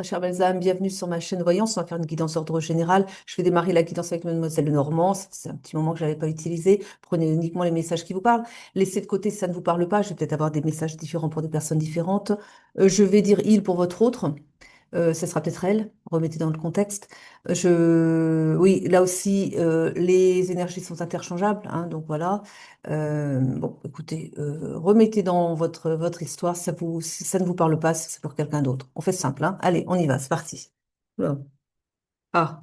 très chère Balsam, bienvenue sur ma chaîne Voyance. On va faire une guidance ordre général. Je vais démarrer la guidance avec Mademoiselle Normand. C'est un petit moment que je n'avais pas utilisé. Prenez uniquement les messages qui vous parlent. Laissez de côté si ça ne vous parle pas. Je vais peut-être avoir des messages différents pour des personnes différentes. Je vais dire il pour votre autre. Ce sera peut-être elle, remettez dans le contexte. Oui, là aussi, les énergies sont interchangeables, hein, donc voilà. Bon, écoutez, remettez dans votre histoire, si ça ne vous parle pas, si c'est pour quelqu'un d'autre. On fait simple, hein. Allez, on y va, c'est parti. Oula. Ah,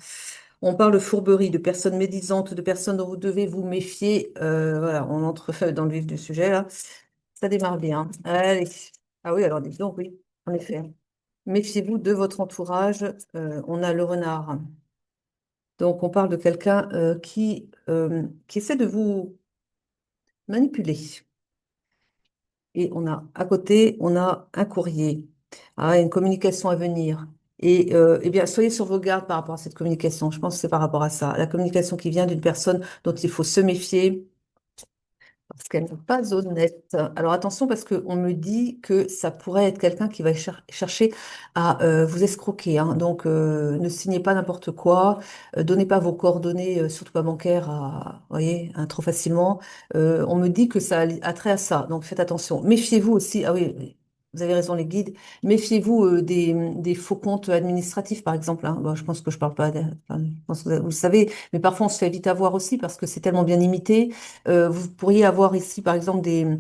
on parle de fourberie, de personnes médisantes, de personnes dont vous devez vous méfier. Voilà, on entre dans le vif du sujet, là. Ça démarre bien. Allez. Ah oui, alors dites donc, oui, en effet. Méfiez-vous de votre entourage. On a le renard. Donc, on parle de quelqu'un qui essaie de vous manipuler. Et on a à côté, on a un courrier, une communication à venir. Et eh bien, soyez sur vos gardes par rapport à cette communication. Je pense que c'est par rapport à ça. La communication qui vient d'une personne dont il faut se méfier. Parce qu'elle n'est pas honnête. Alors attention, parce qu'on me dit que ça pourrait être quelqu'un qui va chercher à vous escroquer, hein. Donc ne signez pas n'importe quoi, donnez pas vos coordonnées, surtout pas bancaires, vous voyez, hein, trop facilement. On me dit que ça a trait à ça, donc faites attention. Méfiez-vous aussi, ah oui, vous avez raison les guides, méfiez-vous des faux comptes administratifs, par exemple, hein. Bon, je pense que je parle pas, enfin, je pense que vous le savez, mais parfois on se fait vite avoir aussi parce que c'est tellement bien imité. Vous pourriez avoir ici, par exemple, des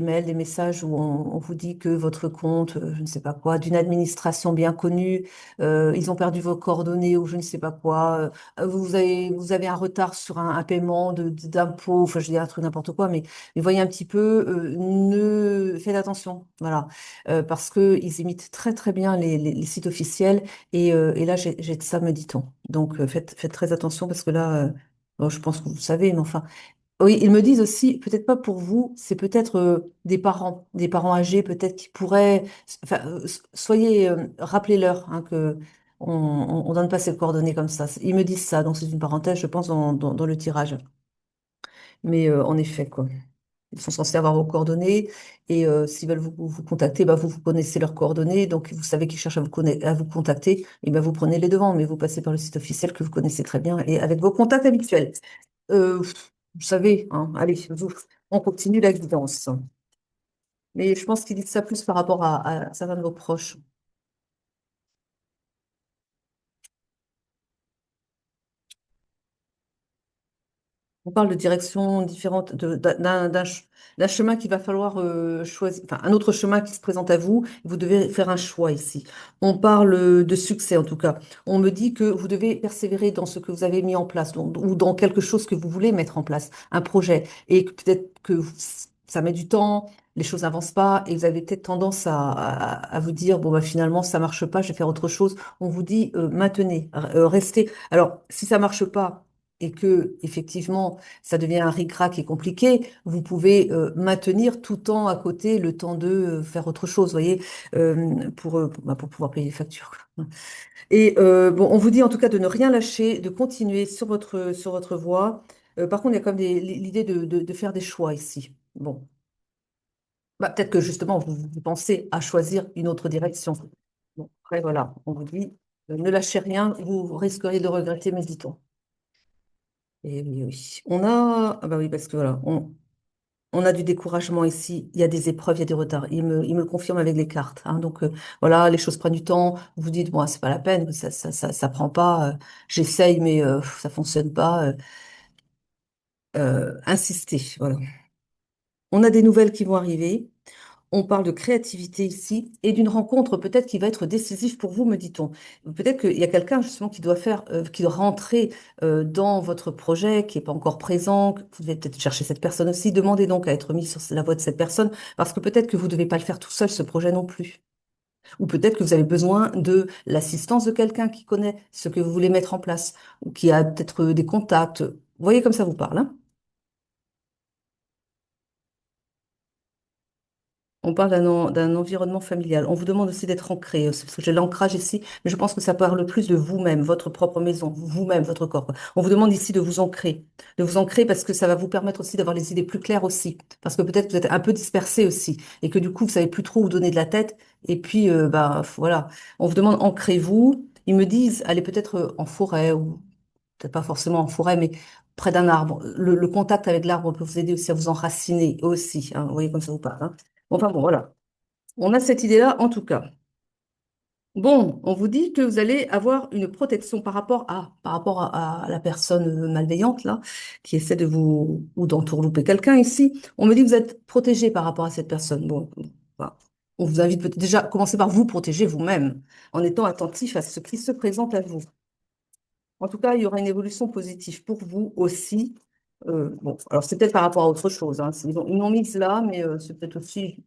mails, des messages où on vous dit que votre compte, je ne sais pas quoi, d'une administration bien connue, ils ont perdu vos coordonnées ou je ne sais pas quoi, vous avez un retard sur un paiement d'impôt, enfin, je dis un truc n'importe quoi, mais voyez un petit peu, faites attention, voilà. Parce qu'ils imitent très, très bien les sites officiels et là, j'ai de ça, me dit-on. Donc, faites très attention parce que là, bon, je pense que vous savez, mais enfin, oui, ils me disent aussi, peut-être pas pour vous, c'est peut-être des parents âgés, peut-être qui pourraient, enfin, soyez, rappelez-leur hein, que on donne pas ces coordonnées comme ça. Ils me disent ça, donc c'est une parenthèse, je pense, dans le tirage. Mais en effet, quoi. Ils sont censés avoir vos coordonnées et s'ils veulent vous contacter, bah, vous connaissez leurs coordonnées, donc vous savez qu'ils cherchent à vous contacter, et ben vous prenez les devants, mais vous passez par le site officiel que vous connaissez très bien et avec vos contacts habituels. Euh, Vous savez, hein, allez, on continue la guidance. Mais je pense qu'il dit ça plus par rapport à certains de vos proches. On parle de directions différentes, d'un chemin qu'il va falloir choisir, enfin un autre chemin qui se présente à vous. Vous devez faire un choix ici. On parle de succès en tout cas. On me dit que vous devez persévérer dans ce que vous avez mis en place ou dans quelque chose que vous voulez mettre en place, un projet, et que peut-être que ça met du temps. Les choses n'avancent pas et vous avez peut-être tendance à vous dire, bon, bah, finalement, ça marche pas, je vais faire autre chose. On vous dit, maintenez, restez. Alors, si ça marche pas, et que effectivement ça devient un ric-rac et compliqué, vous pouvez maintenir tout temps à côté le temps de faire autre chose, voyez, pour pouvoir payer les factures, quoi. Et bon, on vous dit en tout cas de ne rien lâcher, de continuer sur votre voie. Par contre, il y a comme l'idée de faire des choix ici. Bon, bah, peut-être que justement vous pensez à choisir une autre direction. Bon, après voilà, on vous dit ne lâchez rien, vous risqueriez de le regretter, mais dit-on. Et oui, oui. Ah bah oui, parce que voilà, on a du découragement ici, il y a des épreuves, il y a des retards. Il me le confirme avec les cartes, hein. Donc voilà, les choses prennent du temps. Vous dites, bon, c'est pas la peine, ça prend pas. J'essaye, mais ça fonctionne pas. Insistez, voilà. On a des nouvelles qui vont arriver. On parle de créativité ici et d'une rencontre peut-être qui va être décisive pour vous, me dit-on. Peut-être qu'il y a quelqu'un justement qui doit rentrer dans votre projet, qui n'est pas encore présent. Vous devez peut-être chercher cette personne aussi. Demandez donc à être mis sur la voie de cette personne parce que peut-être que vous ne devez pas le faire tout seul, ce projet non plus. Ou peut-être que vous avez besoin de l'assistance de quelqu'un qui connaît ce que vous voulez mettre en place ou qui a peut-être des contacts. Vous voyez comme ça vous parle, hein. on parle d'un environnement familial. On vous demande aussi d'être ancré, c'est parce que j'ai l'ancrage ici, mais je pense que ça parle plus de vous-même, votre propre maison, vous-même, votre corps. On vous demande ici de vous ancrer parce que ça va vous permettre aussi d'avoir les idées plus claires aussi, parce que peut-être vous êtes un peu dispersé aussi, et que du coup, vous savez plus trop où donner de la tête, et puis, bah, voilà, on vous demande ancrez-vous. Ils me disent, allez peut-être en forêt, ou peut-être pas forcément en forêt, mais près d'un arbre. Le contact avec l'arbre peut vous aider aussi à vous enraciner aussi, hein. Vous voyez comme ça vous parle, hein. Enfin bon, voilà. On a cette idée-là en tout cas. Bon, on vous dit que vous allez avoir une protection par rapport à la personne malveillante là, qui essaie de vous ou d'entourlouper quelqu'un ici. On me dit que vous êtes protégé par rapport à cette personne. Bon, voilà. On vous invite peut-être déjà à commencer par vous protéger vous-même, en étant attentif à ce qui se présente à vous. En tout cas, il y aura une évolution positive pour vous aussi. Bon, alors c'est peut-être par rapport à autre chose, hein. Ils l'ont mise là, mais c'est peut-être aussi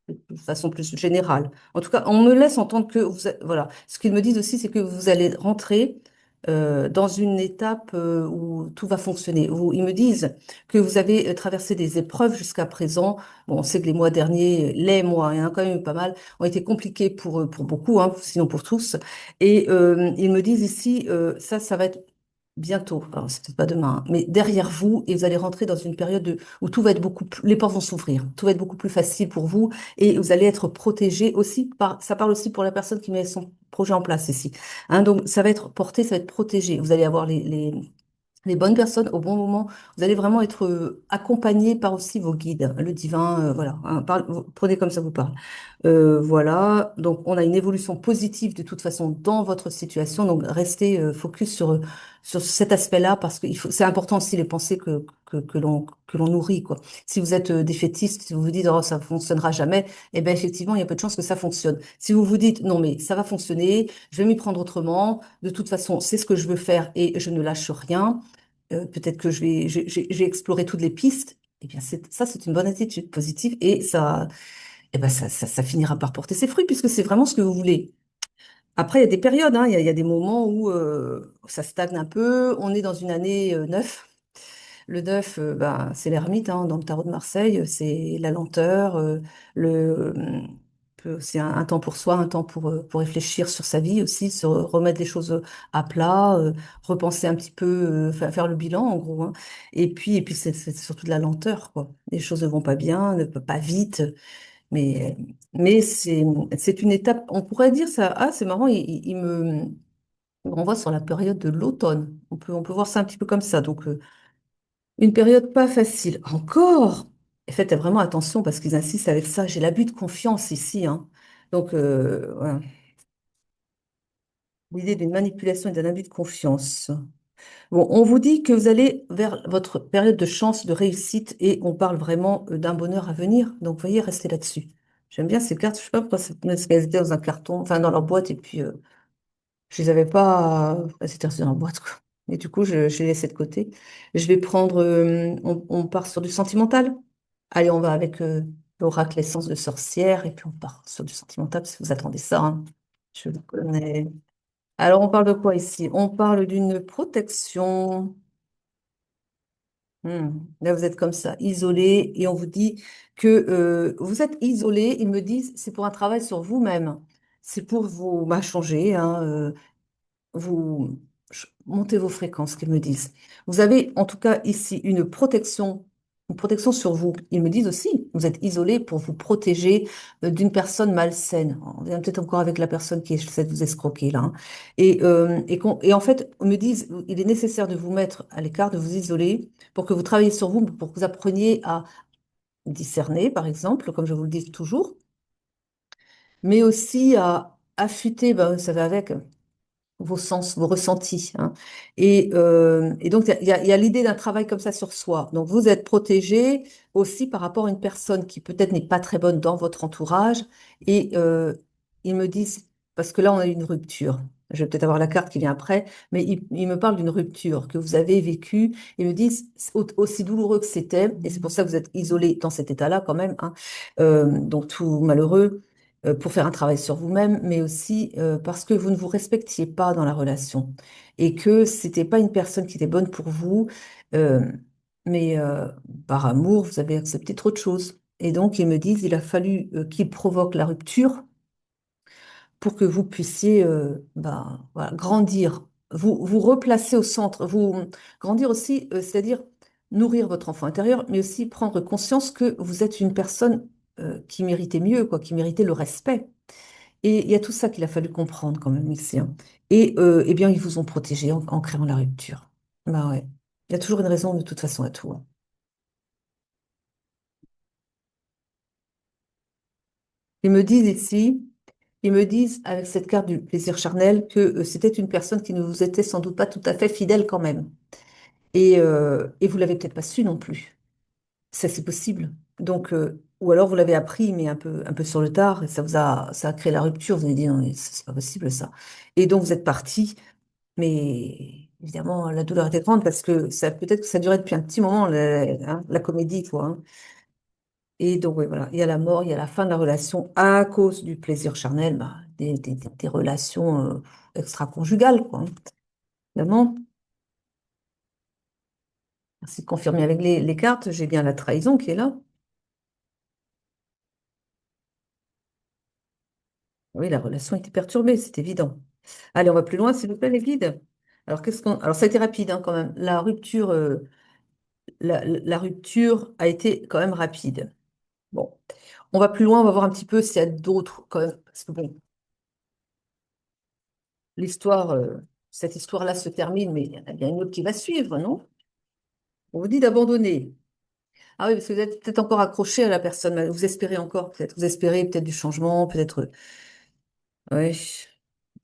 de façon plus générale. En tout cas, on me laisse entendre que voilà. Ce qu'ils me disent aussi, c'est que vous allez rentrer dans une étape où tout va fonctionner. Ils me disent que vous avez traversé des épreuves jusqu'à présent. Bon, on sait que les mois derniers, les mois, il y en a quand même eu pas mal, ont été compliqués pour beaucoup, hein, sinon pour tous. Et ils me disent ici, ça va être bientôt, alors c'est peut-être pas demain, hein, mais derrière vous, et vous allez rentrer dans une période où tout va être beaucoup plus, les portes vont s'ouvrir, tout va être beaucoup plus facile pour vous, et vous allez être protégé aussi ça parle aussi pour la personne qui met son projet en place ici, hein. Donc ça va être porté, ça va être protégé. Vous allez avoir les bonnes personnes au bon moment. Vous allez vraiment être accompagné par aussi vos guides, le divin, voilà, hein. Prenez comme ça vous parle. Voilà, donc on a une évolution positive de toute façon dans votre situation, donc restez focus sur cet aspect-là parce que c'est important aussi les pensées que l'on nourrit, quoi. Si vous êtes défaitiste, si vous vous dites oh, ça fonctionnera jamais, eh bien effectivement il y a peu de chances que ça fonctionne. Si vous vous dites non mais ça va fonctionner, je vais m'y prendre autrement, de toute façon c'est ce que je veux faire et je ne lâche rien, peut-être que j'ai exploré toutes les pistes. Eh bien, c'est une bonne attitude positive et eh ben, ça finira par porter ses fruits puisque c'est vraiment ce que vous voulez. Après, il y a des périodes, hein, il y a des moments où ça stagne un peu. On est dans une année 9. Le 9, ben, c'est l'ermite, hein, dans le tarot de Marseille, c'est la lenteur, c'est un temps pour soi, un temps pour réfléchir sur sa vie aussi, se remettre les choses à plat, repenser un petit peu, faire le bilan en gros, hein. Et puis c'est surtout de la lenteur, quoi. Les choses ne vont pas bien, ne vont pas vite, mais c'est une étape, on pourrait dire ça, ah c'est marrant, il me renvoie sur la période de l'automne. On peut voir ça un petit peu comme ça. Donc, une période pas facile. Encore! Faites vraiment attention parce qu'ils insistent avec ça. J'ai l'abus de confiance ici, hein. Donc, voilà. L'idée d'une manipulation et d'un abus de confiance. Bon, on vous dit que vous allez vers votre période de chance, de réussite, et on parle vraiment d'un bonheur à venir. Donc, vous voyez, restez là-dessus. J'aime bien ces cartes. Je sais pas pourquoi parce qu'elles étaient dans un carton, enfin dans leur boîte, et puis je les avais pas. Elles étaient restées dans la boîte, quoi. Et du coup, je les laissé de côté. Je vais prendre. On part sur du sentimental. Allez, on va avec l'oracle Essence de sorcière, et puis on part sur du sentimental, parce que vous attendez ça, hein. Je le connais. Alors, on parle de quoi ici? On parle d'une protection. Là, vous êtes comme ça, isolé, et on vous dit que vous êtes isolé. Ils me disent, c'est pour un travail sur vous-même. C'est pour vous bah, changer, hein, vous montez vos fréquences, qu'ils me disent. Vous avez en tout cas ici une protection sur vous. Ils me disent aussi, vous êtes isolé pour vous protéger d'une personne malsaine. On est peut-être encore avec la personne qui essaie de vous escroquer là, hein. Et en fait, ils me disent, il est nécessaire de vous mettre à l'écart, de vous isoler pour que vous travailliez sur vous, pour que vous appreniez à discerner, par exemple, comme je vous le dis toujours, mais aussi à affûter, ben, ça va avec vos sens, vos ressentis, hein. Et donc, il y a l'idée d'un travail comme ça sur soi. Donc, vous êtes protégé aussi par rapport à une personne qui peut-être n'est pas très bonne dans votre entourage. Et ils me disent, parce que là, on a eu une rupture. Je vais peut-être avoir la carte qui vient après, mais ils me parlent d'une rupture que vous avez vécue. Ils me disent, aussi douloureux que c'était, et c'est pour ça que vous êtes isolé dans cet état-là quand même, hein, donc tout malheureux pour faire un travail sur vous-même, mais aussi parce que vous ne vous respectiez pas dans la relation et que c'était pas une personne qui était bonne pour vous, euh, mais par amour, vous avez accepté trop de choses. Et donc, ils me disent, il a fallu qu'il provoque la rupture pour que vous puissiez ben, voilà, grandir, vous replacer au centre, vous grandir aussi, c'est-à-dire nourrir votre enfant intérieur, mais aussi prendre conscience que vous êtes une personne qui méritait mieux, quoi, qui méritait le respect. Et il y a tout ça qu'il a fallu comprendre quand même ici, hein. Et eh bien, ils vous ont protégé en créant la rupture. Bah ouais. Il y a toujours une raison de toute façon à tout, hein. Ils me disent ici, ils me disent avec cette carte du plaisir charnel que c'était une personne qui ne vous était sans doute pas tout à fait fidèle quand même. Et vous l'avez peut-être pas su non plus. Ça, c'est possible. Donc, ou alors vous l'avez appris, mais un peu sur le tard, et ça a créé la rupture. Vous avez dit, non, mais c'est pas possible ça. Et donc, vous êtes parti, mais évidemment, la douleur était grande parce que ça, peut-être que ça durait depuis un petit moment, la comédie, quoi, hein. Et donc, oui, voilà, il y a la mort, il y a la fin de la relation à cause du plaisir charnel, bah, des relations extra-conjugales, quoi, hein. Évidemment, merci de confirmer avec les cartes, j'ai bien la trahison qui est là. Oui, la relation était perturbée, c'est évident. Allez, on va plus loin, s'il vous plaît, les guides. Alors, Alors, ça a été rapide, hein, quand même. La rupture a été quand même rapide. Bon, on va plus loin, on va voir un petit peu s'il y a d'autres, quand même. Parce que bon, l'histoire, cette histoire-là se termine, mais il y en a bien une autre qui va suivre, non? On vous dit d'abandonner. Ah oui, parce que vous êtes peut-être encore accroché à la personne. Vous espérez encore, peut-être. Vous espérez peut-être du changement, peut-être. Oui.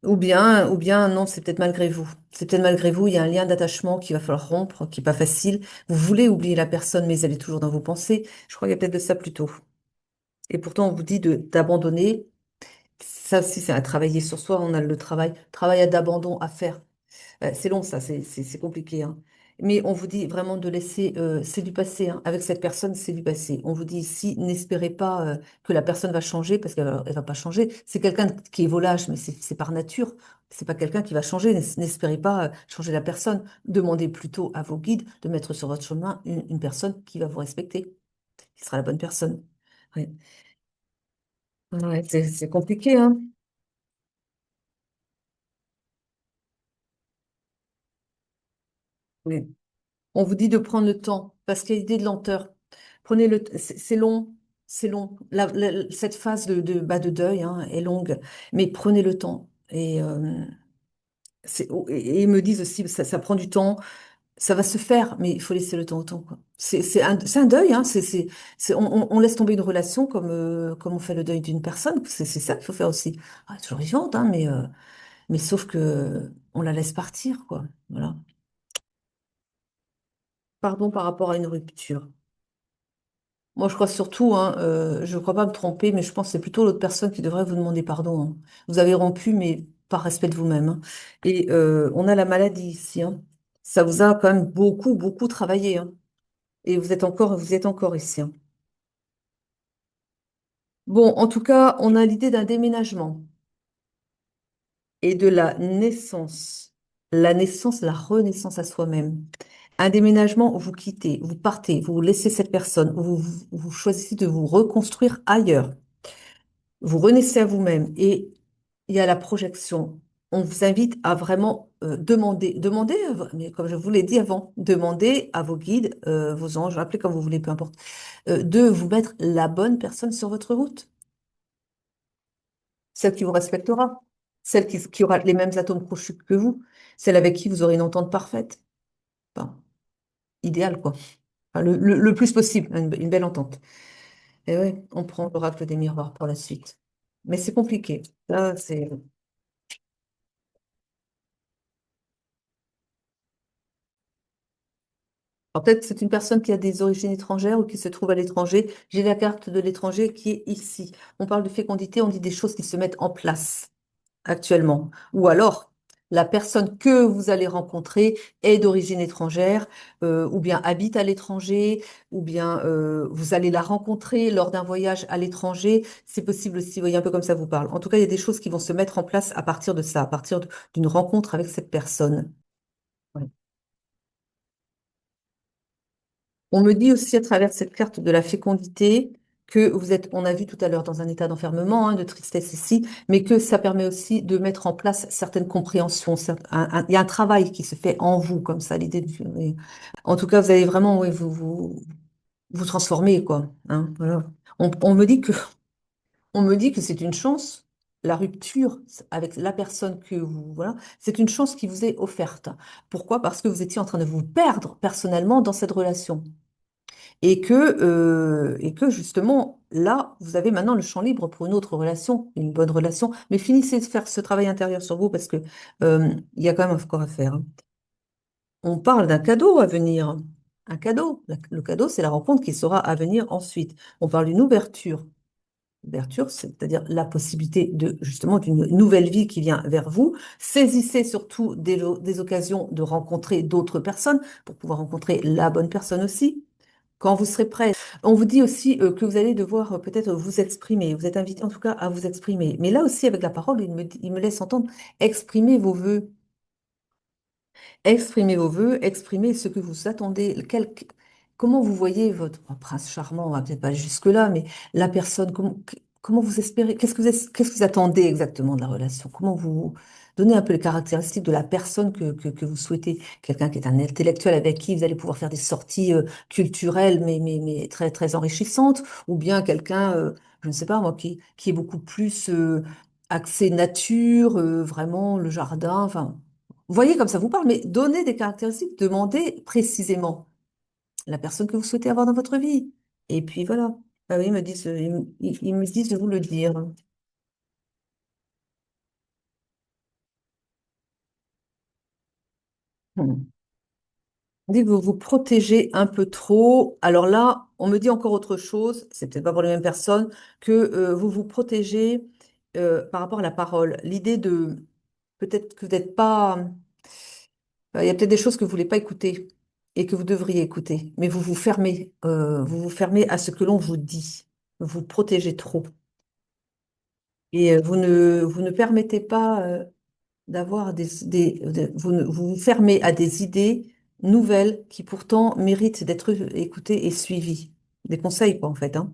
Ou bien, non, c'est peut-être malgré vous. C'est peut-être malgré vous, il y a un lien d'attachement qu'il va falloir rompre, qui n'est pas facile. Vous voulez oublier la personne, mais elle est toujours dans vos pensées. Je crois qu'il y a peut-être de ça plutôt. Et pourtant, on vous dit d'abandonner. Ça aussi, c'est à travailler sur soi. On a le travail d'abandon à faire. C'est long, ça, c'est compliqué, hein. Mais on vous dit vraiment de laisser, c'est du passé, hein. Avec cette personne, c'est du passé. On vous dit ici, n'espérez pas que la personne va changer, parce elle va pas changer. C'est quelqu'un qui est volage, mais c'est par nature. C'est pas quelqu'un qui va changer. N'espérez pas changer la personne. Demandez plutôt à vos guides de mettre sur votre chemin une personne qui va vous respecter, qui sera la bonne personne. Ouais. Ouais, c'est compliqué, hein. Oui. On vous dit de prendre le temps parce qu'il y a l'idée de lenteur. Prenez c'est long, c'est long. Cette phase de deuil, hein, est longue, mais prenez le temps. Et ils me disent aussi, ça prend du temps, ça va se faire, mais il faut laisser le temps au temps, quoi. C'est un deuil, hein, on laisse tomber une relation comme on fait le deuil d'une personne. C'est ça qu'il faut faire aussi. Ah, elle est toujours vivante, hein, mais sauf que on la laisse partir, quoi. Voilà. Pardon par rapport à une rupture. Moi, je crois surtout, hein, je ne crois pas me tromper, mais je pense que c'est plutôt l'autre personne qui devrait vous demander pardon, hein. Vous avez rompu, mais par respect de vous-même, hein. Et on a la maladie ici, hein. Ça vous a quand même beaucoup, beaucoup travaillé, hein. Et vous êtes encore ici, hein. Bon, en tout cas, on a l'idée d'un déménagement et de la naissance. La naissance, la renaissance à soi-même. Un déménagement où vous quittez, vous partez, vous laissez cette personne, où vous choisissez de vous reconstruire ailleurs. Vous renaissez à vous-même et il y a la projection. On vous invite à vraiment demander, mais comme je vous l'ai dit avant, demandez à vos guides, vos anges, appelez comme vous voulez, peu importe, de vous mettre la bonne personne sur votre route, celle qui vous respectera, celle qui aura les mêmes atomes crochus que vous, celle avec qui vous aurez une entente parfaite. Enfin, idéal, quoi. Enfin, le plus possible, hein, une belle entente. Et ouais, on prend l'oracle des miroirs pour la suite. Mais c'est compliqué. Ça, c'est Alors, peut-être que c'est une personne qui a des origines étrangères ou qui se trouve à l'étranger. J'ai la carte de l'étranger qui est ici. On parle de fécondité, on dit des choses qui se mettent en place actuellement. Ou alors, la personne que vous allez rencontrer est d'origine étrangère, ou bien habite à l'étranger, ou bien vous allez la rencontrer lors d'un voyage à l'étranger. C'est possible aussi, vous voyez, un peu comme ça vous parle. En tout cas, il y a des choses qui vont se mettre en place à partir de ça, à partir d'une rencontre avec cette personne. Ouais. On me dit aussi à travers cette carte de la fécondité que vous êtes, on a vu tout à l'heure, dans un état d'enfermement, hein, de tristesse ici, mais que ça permet aussi de mettre en place certaines compréhensions. Il y a un travail qui se fait en vous, comme ça, l'idée de... En tout cas, vous allez vraiment, oui, vous transformer, quoi. Hein, voilà. On me dit que, on me dit que c'est une chance, la rupture avec la personne que vous, voilà, c'est une chance qui vous est offerte. Pourquoi? Parce que vous étiez en train de vous perdre personnellement dans cette relation. Et que justement, là, vous avez maintenant le champ libre pour une autre relation, une bonne relation. Mais finissez de faire ce travail intérieur sur vous parce que il y a quand même encore à faire. Hein. On parle d'un cadeau à venir. Un cadeau. Le cadeau, c'est la rencontre qui sera à venir ensuite. On parle d'une ouverture. Ouverture, c'est-à-dire la possibilité de justement d'une nouvelle vie qui vient vers vous. Saisissez surtout des occasions de rencontrer d'autres personnes pour pouvoir rencontrer la bonne personne aussi quand vous serez prêt. On vous dit aussi que vous allez devoir peut-être vous exprimer. Vous êtes invité en tout cas à vous exprimer. Mais là aussi, avec la parole, il me laisse entendre exprimer vos vœux. Exprimez vos vœux, exprimez ce que vous attendez, comment vous voyez votre prince charmant, on va peut-être pas aller jusque-là, mais la personne, comment vous espérez, qu'est-ce que vous attendez exactement de la relation? Comment vous donnez un peu les caractéristiques de la personne que vous souhaitez? Quelqu'un qui est un intellectuel avec qui vous allez pouvoir faire des sorties culturelles, mais très, très enrichissantes, ou bien quelqu'un, je ne sais pas moi, qui est beaucoup plus axé nature, vraiment le jardin, enfin. Vous voyez comme ça vous parle, mais donnez des caractéristiques, demandez précisément la personne que vous souhaitez avoir dans votre vie. Et puis voilà. Ah oui, ils me disent de vous le dire. Hmm. On dit que vous vous protégez un peu trop. Alors là, on me dit encore autre chose, c'est peut-être pas pour les mêmes personnes, que vous vous protégez par rapport à la parole. L'idée de peut-être que vous n'êtes pas. Il y a peut-être des choses que vous voulez pas écouter et que vous devriez écouter, mais vous vous fermez à ce que l'on vous dit. Vous vous protégez trop et vous ne permettez pas d'avoir vous vous fermez à des idées nouvelles qui pourtant méritent d'être écoutées et suivies. Des conseils, quoi, en fait, hein.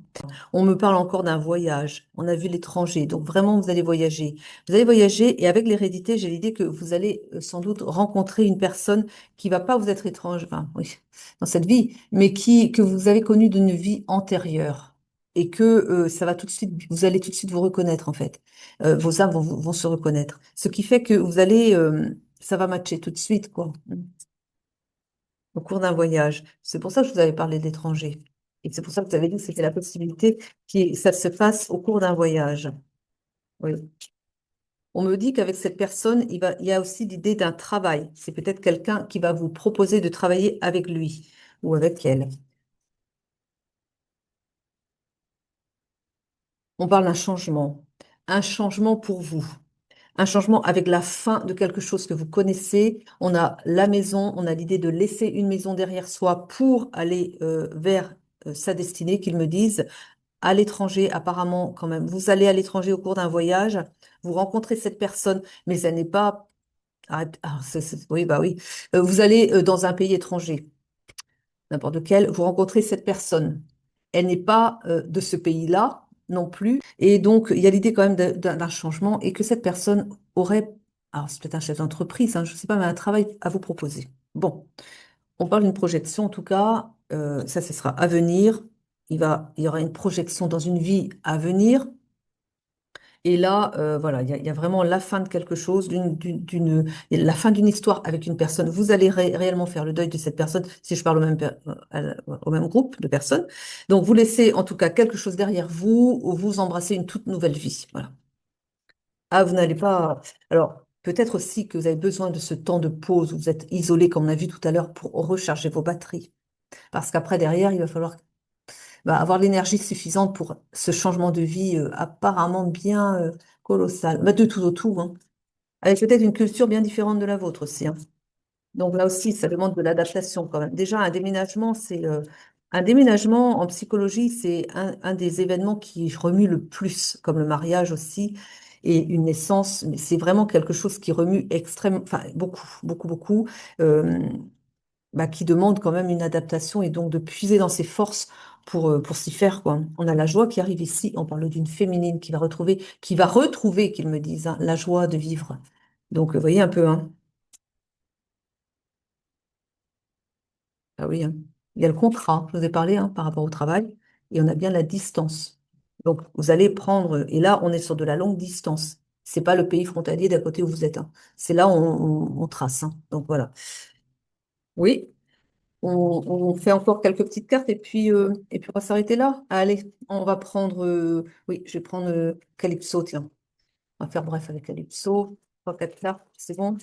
On me parle encore d'un voyage. On a vu l'étranger. Donc vraiment, vous allez voyager. Vous allez voyager et avec l'hérédité, j'ai l'idée que vous allez sans doute rencontrer une personne qui va pas vous être étrange, enfin, oui, dans cette vie, mais que vous avez connue d'une vie antérieure. Et que ça va tout de suite, vous allez tout de suite vous reconnaître en fait. Vos âmes vont se reconnaître. Ce qui fait que ça va matcher tout de suite, quoi, au cours d'un voyage. C'est pour ça que je vous avais parlé de l'étranger. Et c'est pour ça que vous avez dit que c'était la possibilité que ça se fasse au cours d'un voyage. Oui. On me dit qu'avec cette personne, il y a aussi l'idée d'un travail. C'est peut-être quelqu'un qui va vous proposer de travailler avec lui ou avec elle. On parle d'un changement. Un changement pour vous. Un changement avec la fin de quelque chose que vous connaissez. On a la maison, on a l'idée de laisser une maison derrière soi pour aller vers sa destinée, qu'ils me disent. À l'étranger, apparemment, quand même. Vous allez à l'étranger au cours d'un voyage, vous rencontrez cette personne, mais elle n'est pas. Oui, bah oui. Vous allez dans un pays étranger, n'importe lequel, vous rencontrez cette personne. Elle n'est pas de ce pays-là non plus. Et donc, il y a l'idée quand même d'un changement et que cette personne aurait, alors c'est peut-être un chef d'entreprise, hein, je ne sais pas, mais un travail à vous proposer. Bon, on parle d'une projection, en tout cas, ça, ce sera à venir. Il y aura une projection dans une vie à venir. Et là, voilà, il y a vraiment la fin de quelque chose, la fin d'une histoire avec une personne. Vous allez réellement faire le deuil de cette personne, si je parle au même groupe de personnes. Donc, vous laissez en tout cas quelque chose derrière vous, ou vous embrassez une toute nouvelle vie. Voilà. Ah, vous n'allez pas. Alors, peut-être aussi que vous avez besoin de ce temps de pause où vous êtes isolé, comme on a vu tout à l'heure, pour recharger vos batteries. Parce qu'après, derrière, il va falloir avoir l'énergie suffisante pour ce changement de vie apparemment bien colossal. Bah, de tout au tout, hein. Avec peut-être une culture bien différente de la vôtre aussi, hein. Donc là aussi, ça demande de l'adaptation quand même. Déjà, un déménagement en psychologie, c'est un des événements qui remue le plus, comme le mariage aussi, et une naissance. Mais c'est vraiment quelque chose qui remue extrêmement, enfin beaucoup, beaucoup, beaucoup. Euh, bah, qui demande quand même une adaptation et donc de puiser dans ses forces pour s'y faire, quoi. On a la joie qui arrive ici, on parle d'une féminine qui va retrouver, qu'ils me disent, hein, la joie de vivre. Donc, vous voyez un peu, hein. Ah oui, hein. Il y a le contrat, je vous ai parlé, hein, par rapport au travail, et on a bien la distance. Donc, vous allez prendre, et là, on est sur de la longue distance. C'est pas le pays frontalier d'à côté où vous êtes, hein. C'est là où on trace, hein. Donc voilà. Oui, on, on fait encore quelques petites cartes et puis on va s'arrêter là. Allez, on va prendre, oui, je vais prendre Calypso, tiens. On va faire bref avec Calypso. Trois, quatre cartes, c'est bon.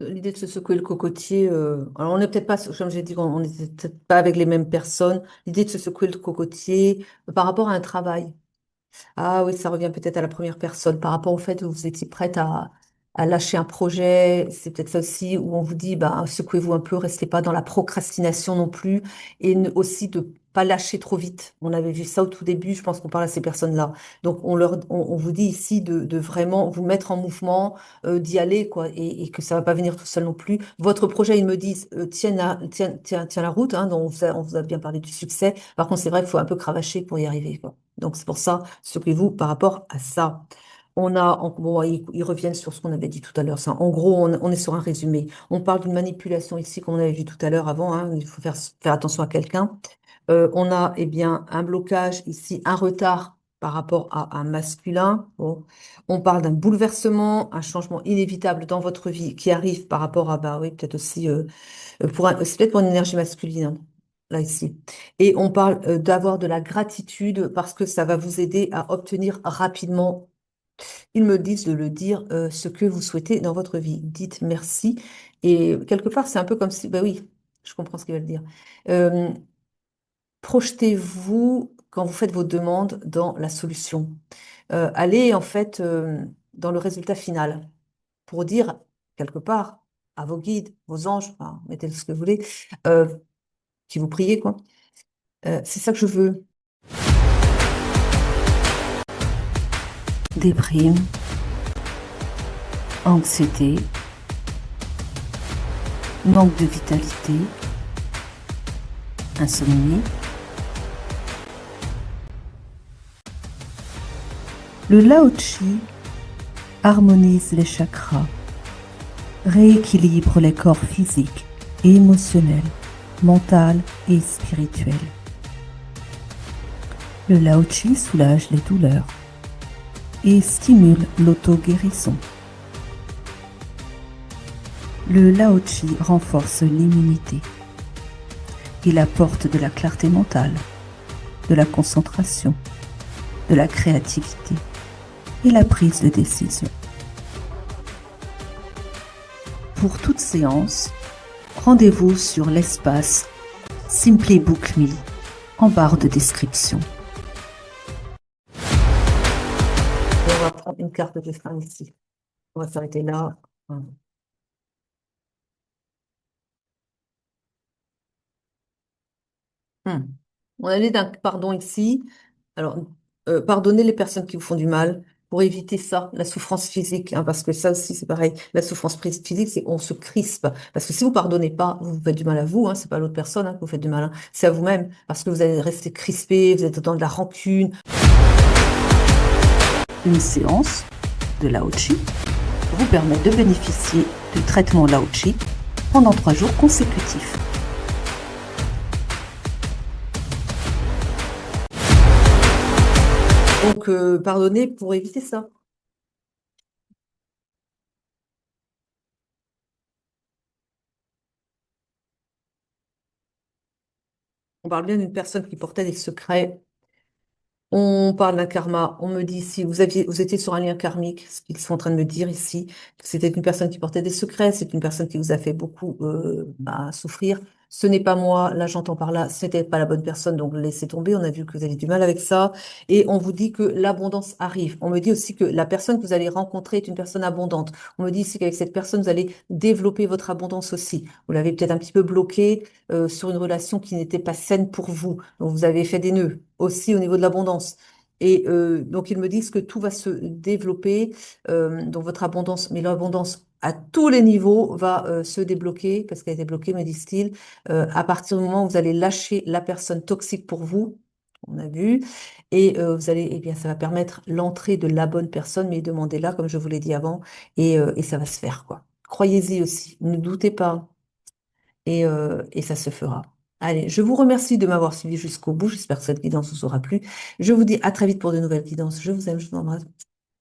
L'idée de se secouer le cocotier, alors on n'est peut-être pas, comme j'ai dit, on n'est peut-être pas avec les mêmes personnes. L'idée de se secouer le cocotier par rapport à un travail. Ah oui, ça revient peut-être à la première personne par rapport au fait que vous étiez prête à lâcher un projet. C'est peut-être ça aussi où on vous dit, bah, secouez-vous un peu, restez pas dans la procrastination non plus et aussi de pas lâcher trop vite. On avait vu ça au tout début, je pense qu'on parle à ces personnes-là. Donc on vous dit ici de vraiment vous mettre en mouvement, d'y aller quoi, et que ça va pas venir tout seul non plus. Votre projet, ils me disent, tiens la route, hein, dont on vous a bien parlé du succès. Par contre, c'est vrai qu'il faut un peu cravacher pour y arriver, quoi. Donc, c'est pour ça, secouez-vous par rapport à ça. Bon, ils reviennent sur ce qu'on avait dit tout à l'heure. Ça. En gros, on est sur un résumé. On parle d'une manipulation ici, comme on avait vu tout à l'heure avant, hein. Il faut faire attention à quelqu'un. On a, eh bien, un blocage ici, un retard par rapport à un masculin. Bon. On parle d'un bouleversement, un changement inévitable dans votre vie qui arrive par rapport à, bah oui, peut-être aussi c'est peut-être pour une énergie masculine, hein, là ici. Et on parle d'avoir de la gratitude parce que ça va vous aider à obtenir rapidement. Ils me disent de le dire, ce que vous souhaitez dans votre vie. Dites merci. Et quelque part, c'est un peu comme si, bah oui, je comprends ce qu'ils veulent dire. Euh, Projetez-vous quand vous faites vos demandes dans la solution. Allez en fait dans le résultat final pour dire quelque part à vos guides, vos anges, enfin, mettez ce que vous voulez, euh, qui vous priez, quoi. C'est ça que je veux. Déprime, anxiété, manque de vitalité, insomnie. Le Lao Tzu harmonise les chakras, rééquilibre les corps physiques et émotionnels, mental et spirituel. Le Lao Tzu soulage les douleurs et stimule l'auto-guérison. Le Lao Tzu renforce l'immunité. Il apporte de la clarté mentale, de la concentration, de la créativité et la prise de décision. Pour toute séance, rendez-vous sur l'espace Simply Book Me en barre de description. Et on va prendre une carte de fin ici. On va s'arrêter là. Hmm. On a d'un pardon ici. Alors, pardonnez les personnes qui vous font du mal pour éviter ça, la souffrance physique, hein, parce que ça aussi, c'est pareil. La souffrance physique, c'est on se crispe. Parce que si vous pardonnez pas, vous vous faites du mal à vous, hein, c'est pas l'autre personne hein, que vous faites du mal, hein, c'est à vous-même, parce que vous allez rester crispé, vous êtes dans de la rancune. Une séance de Lao Tzu vous permet de bénéficier du traitement Lao Tzu pendant 3 jours consécutifs. Donc, pardonnez pour éviter ça. On parle bien d'une personne qui portait des secrets. On parle d'un karma. On me dit ici, vous étiez sur un lien karmique, ce qu'ils sont en train de me dire ici, que c'était une personne qui portait des secrets, c'est une personne qui vous a fait beaucoup bah, souffrir. Ce n'est pas moi, là j'entends par là, ce n'était pas la bonne personne, donc laissez tomber. On a vu que vous avez du mal avec ça. Et on vous dit que l'abondance arrive. On me dit aussi que la personne que vous allez rencontrer est une personne abondante. On me dit ici qu'avec cette personne, vous allez développer votre abondance aussi. Vous l'avez peut-être un petit peu bloqué sur une relation qui n'était pas saine pour vous. Donc vous avez fait des nœuds aussi au niveau de l'abondance. Et donc, ils me disent que tout va se développer, donc votre abondance, mais l'abondance à tous les niveaux va se débloquer, parce qu'elle est débloquée, me disent-ils, à partir du moment où vous allez lâcher la personne toxique pour vous, on a vu, et vous allez, eh bien, ça va permettre l'entrée de la bonne personne, mais demandez-la, comme je vous l'ai dit avant, et ça va se faire, quoi. Croyez-y aussi, ne doutez pas, et ça se fera. Allez, je vous remercie de m'avoir suivi jusqu'au bout. J'espère que cette guidance vous aura plu. Je vous dis à très vite pour de nouvelles guidances. Je vous aime, je vous embrasse.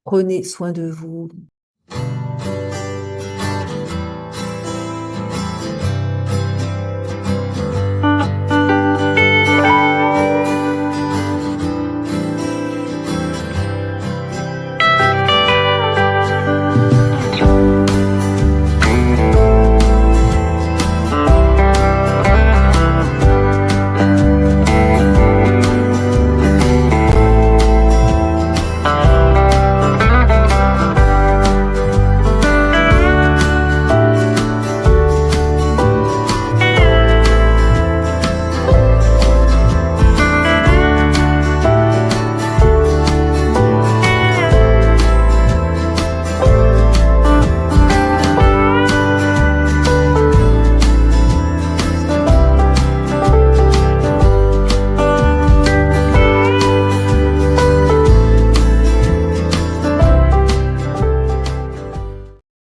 Prenez soin de vous.